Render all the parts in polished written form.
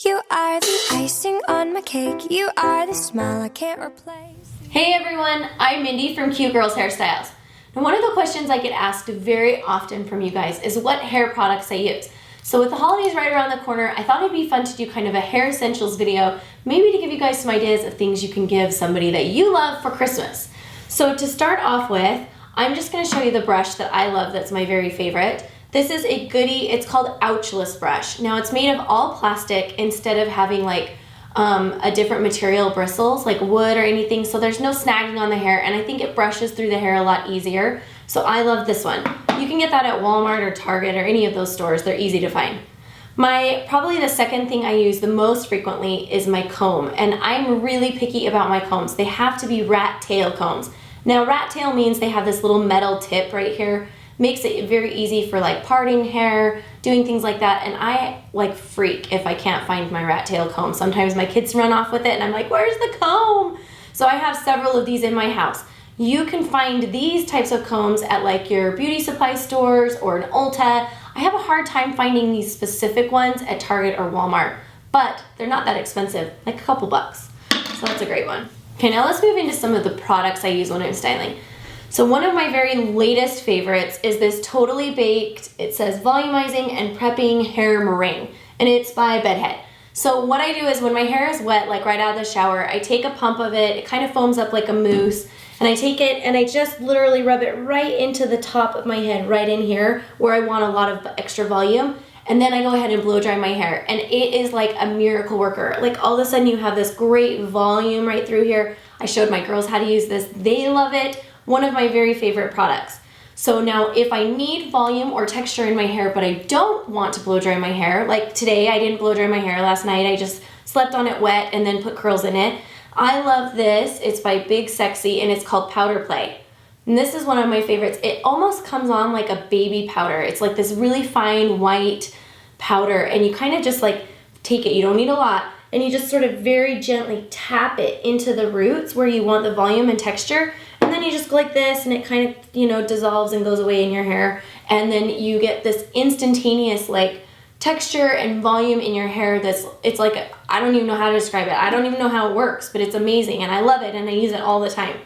You are the icing on my cake. You are the smile I can't replace. Hey everyone, I'm Mindy from Cute Girls Hairstyles. Now one of the questions I get asked very often from you guys is what hair products I use. So with the holidays right around the corner, I thought it'd be fun to do kind of a hair essentials video, maybe to give you guys some ideas of things you can give somebody that you love for Christmas. So to start off with, I'm just going to show you the brush that I love that's my very favorite. This is a Goody, it's called Ouchless brush. Now it's made of all plastic instead of having like a different material bristles like wood or anything, so there's no snagging on the hair, and I think it brushes through the hair a lot easier. So I love this one. You can get that at Walmart or Target or any of those stores. They're easy to find. Probably the second thing I use the most frequently is my comb, and I'm really picky about my combs. They have to be rat tail combs. Now rat tail means they have this little metal tip right here. Makes it very easy for like parting hair, doing things like that, and I like freak if I can't find my rat tail comb. Sometimes my kids run off with it and I'm like, where's the comb? So I have several of these in my house. You can find these types of combs at like your beauty supply stores or an Ulta. I have a hard time finding these specific ones at Target or Walmart, but they're not that expensive, like a couple bucks. So that's a great one. Okay, now let's move into some of the products I use when I'm styling. So one of my very latest favorites is this Totally Baked, it says Volumizing and Prepping Hair Merengue, and it's by Bedhead. So what I do is when my hair is wet, like right out of the shower, I take a pump of it, it kind of foams up like a mousse, and I take it and I just literally rub it right into the top of my head, right in here, where I want a lot of extra volume, and then I go ahead and blow dry my hair, and it is like a miracle worker. Like all of a sudden you have this great volume right through here. I showed my girls how to use this, they love it. One of my very favorite products. So now if I need volume or texture in my hair but I don't want to blow dry my hair, like today I didn't blow dry my hair last night, I just slept on it wet and then put curls in it. I love this, it's by Big Sexy and it's called Powder Play. And this is one of my favorites. It almost comes on like a baby powder. It's like this really fine white powder and you kind of just like take it, you don't need a lot, and you just sort of very gently tap it into the roots where you want the volume and texture. And then you just go like this and it kind of, you know, dissolves and goes away in your hair. And then you get this instantaneous like texture and volume in your hair it's like, I don't even know how to describe it. I don't even know how it works, but it's amazing and I love it and I use it all the time.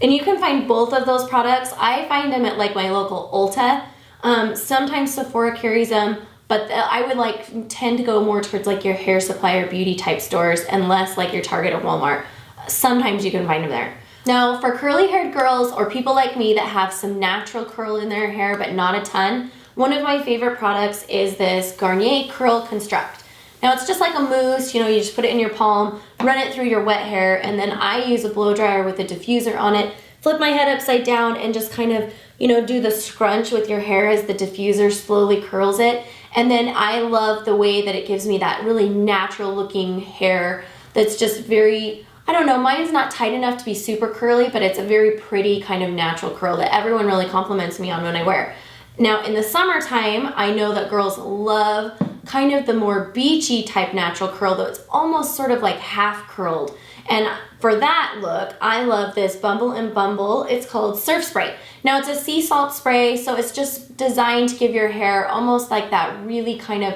And you can find both of those products. I find them at like my local Ulta. Sometimes Sephora carries them, but I would like tend to go more towards like your hair supply or beauty type stores and less like your Target or Walmart. Sometimes you can find them there. Now for curly haired girls or people like me that have some natural curl in their hair but not a ton, one of my favorite products is this Garnier Curl Construct. Now it's just like a mousse, you know, you just put it in your palm, run it through your wet hair, and then I use a blow dryer with a diffuser on it, flip my head upside down and just kind of, you know, do the scrunch with your hair as the diffuser slowly curls it. And then I love the way that it gives me that really natural looking hair that's just very, I don't know, mine's not tight enough to be super curly, but it's a very pretty kind of natural curl that everyone really compliments me on when I wear. Now in the summertime, I know that girls love kind of the more beachy type natural curl, though it's almost sort of like half curled. And for that look, I love this Bumble and Bumble. It's called Surf Spray. Now it's a sea salt spray, so it's just designed to give your hair almost like that really kind of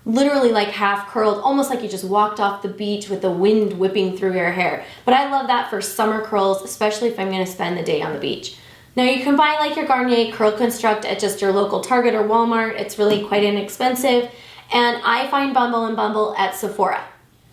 literally like half curled, almost like you just walked off the beach with the wind whipping through your hair. But I love that for summer curls, especially if I'm gonna spend the day on the beach. Now you can buy like your Garnier Curl Construct at just your local Target or Walmart. It's really quite inexpensive. And I find Bumble and Bumble at Sephora.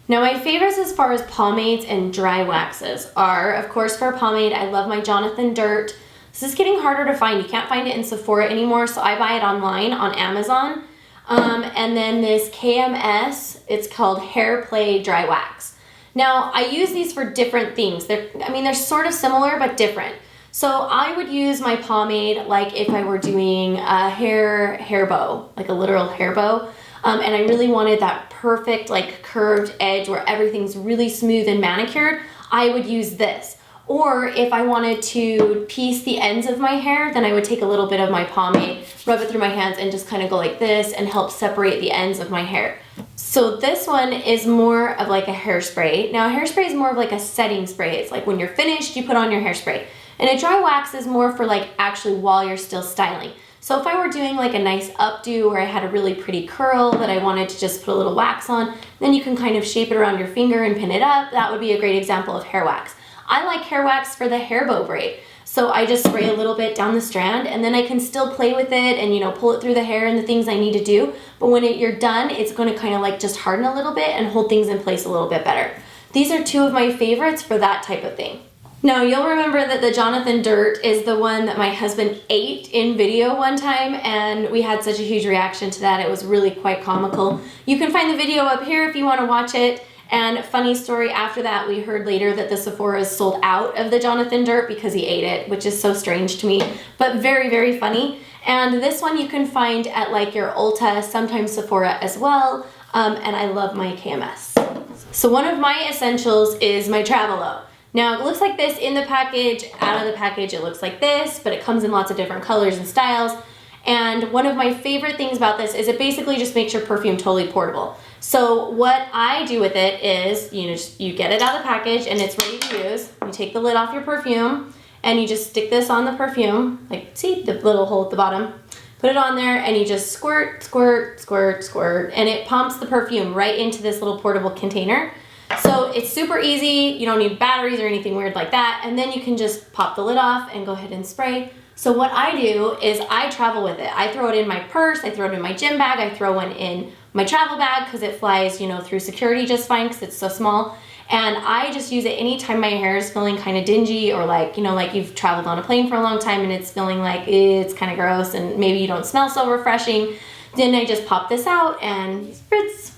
Now my favorites as far as pomades and dry waxes are, of course for pomade, I love my Jonathon Dirt. This is getting harder to find. You can't find it in Sephora anymore, so I buy it online on Amazon. And then this KMS, it's called Hair Play Dry Wax. Now I use these for different things. They're sort of similar but different. So I would use my pomade like if I were doing a hair bow, like a literal hair bow. And I really wanted that perfect like curved edge where everything's really smooth and manicured, I would use this. Or if I wanted to piece the ends of my hair, then I would take a little bit of my pomade, rub it through my hands and just kind of go like this and help separate the ends of my hair. So this one is more of like a hairspray. Now hairspray is more of like a setting spray. It's like when you're finished, you put on your hairspray. And a dry wax is more for like actually while you're still styling. So if I were doing like a nice updo or I had a really pretty curl that I wanted to just put a little wax on, then you can kind of shape it around your finger and pin it up. That would be a great example of hair wax. I like hair wax for the hair bow braid. So I just spray a little bit down the strand and then I can still play with it and, you know, pull it through the hair and the things I need to do. But when you're done, it's going to kind of like just harden a little bit and hold things in place a little bit better. These are two of my favorites for that type of thing. Now, you'll remember that the Jonathon Dirt is the one that my husband ate in video one time, and we had such a huge reaction to that. It was really quite comical. You can find the video up here if you want to watch it. And funny story, after that, we heard later that the Sephora's sold out of the Jonathon Dirt because he ate it, which is so strange to me, but very, very funny. And this one you can find at like your Ulta, sometimes Sephora as well, and I love my KMS. So one of my essentials is my Travelo. Now it looks like this in the package, out of the package it looks like this, but it comes in lots of different colors and styles. And one of my favorite things about this is it basically just makes your perfume totally portable. So what I do with it is, you get it out of the package and it's ready to use. You take the lid off your perfume and you just stick this on the perfume, like see the little hole at the bottom. Put it on there and you just squirt, squirt, squirt, squirt, and it pumps the perfume right into this little portable container. So it's super easy, you don't need batteries or anything weird like that, and then you can just pop the lid off and go ahead and spray. So what I do is I travel with it. I throw it in my purse, I throw it in my gym bag, I throw one in my travel bag because it flies, through security just fine because it's so small. And I just use it anytime my hair is feeling kind of dingy or like, like you've traveled on a plane for a long time and it's feeling like it's kind of gross and maybe you don't smell so refreshing. Then I just pop this out and spritz.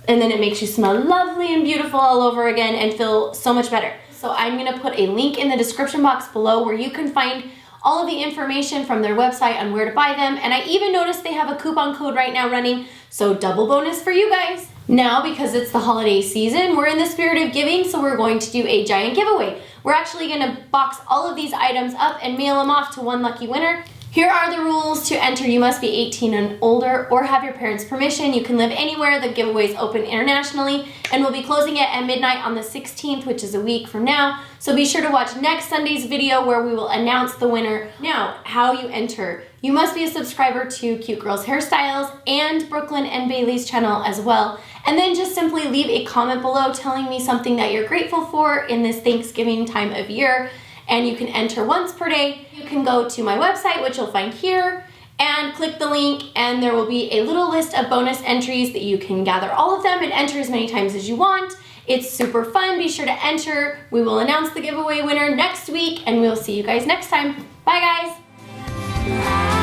And then it makes you smell lovely and beautiful all over again and feel so much better. So I'm gonna put a link in the description box below where you can find all of the information from their website on where to buy them. And I even noticed they have a coupon code right now running, so double bonus for you guys. Now, because it's the holiday season, we're in the spirit of giving, so we're going to do a giant giveaway. We're actually gonna box all of these items up and mail them off to one lucky winner. Here are the rules to enter. You must be 18 and older or have your parents' permission. You can live anywhere. The giveaway is open internationally and we'll be closing it at midnight on the 16th, which is a week from now. So be sure to watch next Sunday's video where we will announce the winner. Now, how you enter. You must be a subscriber to Cute Girls Hairstyles and Brooklyn and Bailey's channel as well. And then just simply leave a comment below telling me something that you're grateful for in this Thanksgiving time of year. And you can enter once per day. You can go to my website, which you'll find here, and click the link, and there will be a little list of bonus entries that you can gather all of them and enter as many times as you want. It's super fun. Be sure to enter. We will announce the giveaway winner next week, and we'll see you guys next time. Bye, guys.